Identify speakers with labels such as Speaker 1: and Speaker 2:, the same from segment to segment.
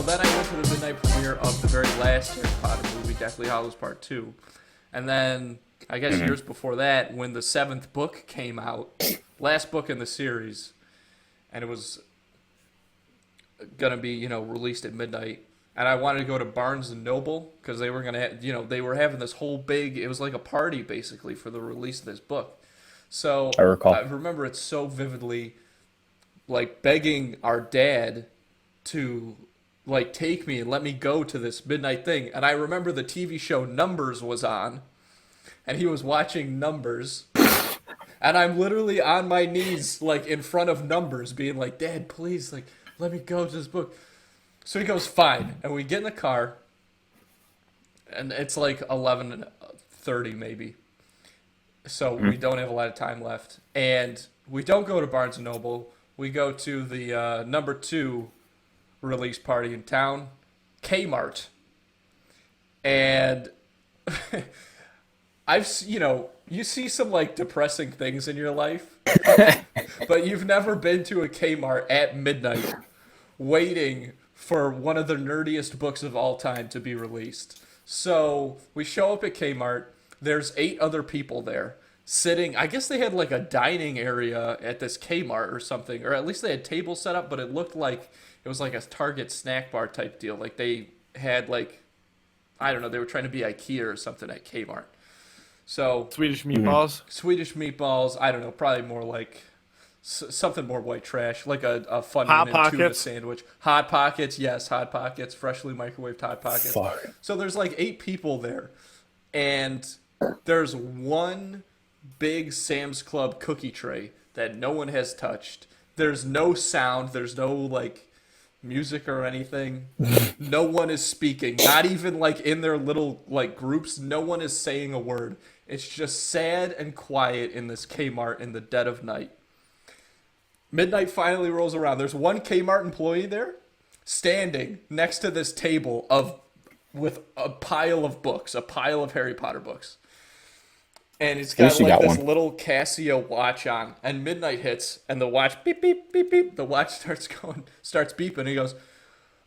Speaker 1: then I went to the midnight premiere of the very last Harry Potter movie, Deathly Hallows Part 2. And then, I guess years before that, when the 7th book came out, last book in the series, and it was going to be, released at midnight. And I wanted to go to Barnes and Noble because they were going to, they were having this whole big, it was like a party basically for the release of this book. So
Speaker 2: I recall.
Speaker 1: I remember it so vividly, like begging our dad to like take me and let me go to this midnight thing. And I remember the TV show Numbers was on, and he was watching Numbers. And I'm literally on my knees, like in front of Numbers, being like, "Dad, please, like, let me go to this book." So he goes, "Fine," and we get in the car, and it's like 11:30 maybe. So we don't have a lot of time left, and we don't go to Barnes and Noble. We go to the number 2 release party in town, K-Mart, and you see some like depressing things in your life, but you've never been to a K-Mart at midnight waiting for one of the nerdiest books of all time to be released. So we show up at K-Mart. There's 8 other people there sitting. I guess they had like a dining area at this K-Mart or something, or at least they had tables set up, but it looked like it was like a Target snack bar type deal. Like they had like, I don't know, they were trying to be IKEA or something at K-Mart. So
Speaker 3: Swedish meatballs.
Speaker 1: I don't know, probably more like something more white trash, like a Funyun
Speaker 3: Hot
Speaker 1: and tuna
Speaker 3: Pockets.
Speaker 1: sandwich. Hot Pockets, yes, Hot Pockets, freshly microwaved Hot Pockets.
Speaker 2: Fuck.
Speaker 1: So there's like 8 people there, and there's one big Sam's Club cookie tray that no one has touched. There's no sound. There's no like music or anything. No one is speaking. Not even like in their little like groups. No one is saying a word. It's just sad and quiet in this Kmart in the dead of night. Midnight finally rolls around. There's one Kmart employee there standing next to this table with a pile of books, a pile of Harry Potter books. And it's got like this little Casio watch on. And midnight hits, and the watch beep beep beep beep. The watch starts beeping. He goes,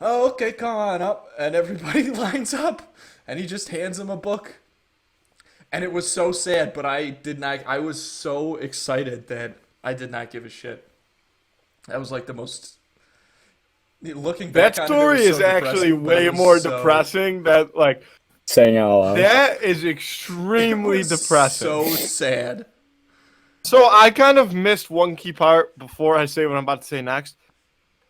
Speaker 1: "Oh, okay, come on up." And everybody lines up, and he just hands him a book. And it was so sad, but I was so excited that I did not give a shit. That was like the most, looking back
Speaker 3: That
Speaker 1: on
Speaker 3: story
Speaker 1: it was
Speaker 3: is
Speaker 1: so
Speaker 3: actually
Speaker 1: depressing, but
Speaker 3: way
Speaker 1: it was
Speaker 3: more
Speaker 1: so-
Speaker 3: depressing. That like
Speaker 2: Saying out loud.
Speaker 3: that is
Speaker 1: it
Speaker 3: extremely
Speaker 1: was
Speaker 3: depressing.
Speaker 1: so sad.
Speaker 3: So I kind of missed one key part before I say what I'm about to say next.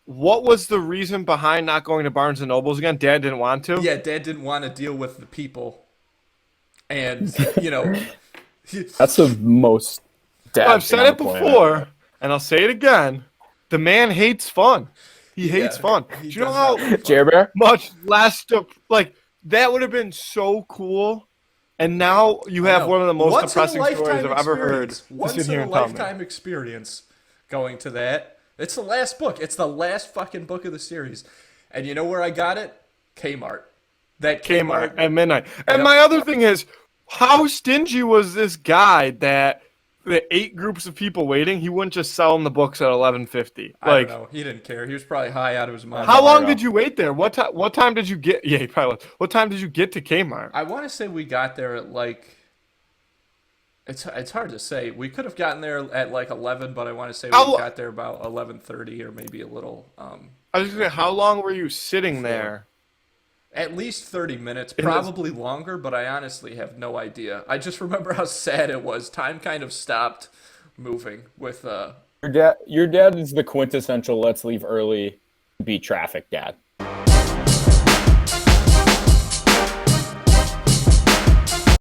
Speaker 3: What was the reason behind not going to Barnes and Nobles again? Dad didn't want to.
Speaker 1: Yeah, Dad didn't want to deal with the people. And,
Speaker 2: That's the most dad
Speaker 3: I've
Speaker 2: thing
Speaker 3: said
Speaker 2: on
Speaker 3: it
Speaker 2: the planet.
Speaker 3: before, and I'll say it again. The man hates fun. He hates fun. Do you know how
Speaker 2: Jer Bear?
Speaker 3: much less like that would have been so cool? And now you have one of the most depressing stories I've ever heard.
Speaker 1: Once in a lifetime experience going to that. It's the last book. It's the last fucking book of the series. And you know where I got it? Kmart. That
Speaker 3: Kmart at midnight. And my other thing is, how stingy was this guy that the 8 groups of people waiting, he wouldn't just sell them the books at $11.50?
Speaker 1: I don't know. He didn't care. He was probably high out of his mind.
Speaker 3: How long did you wait there? What time did you get? Yeah, he probably was. What time did you get to Kmart?
Speaker 1: I want to say we got there at like. It's hard to say. We could have gotten there at like 11, but I want to say we got there about 11:30 or maybe a little.
Speaker 3: I was just saying, how long were you sitting there?
Speaker 1: At least 30 minutes, probably longer, but I honestly have no idea. I just remember how sad it was. Time kind of stopped moving with
Speaker 2: Your dad is the quintessential let's leave early, beat traffic dad.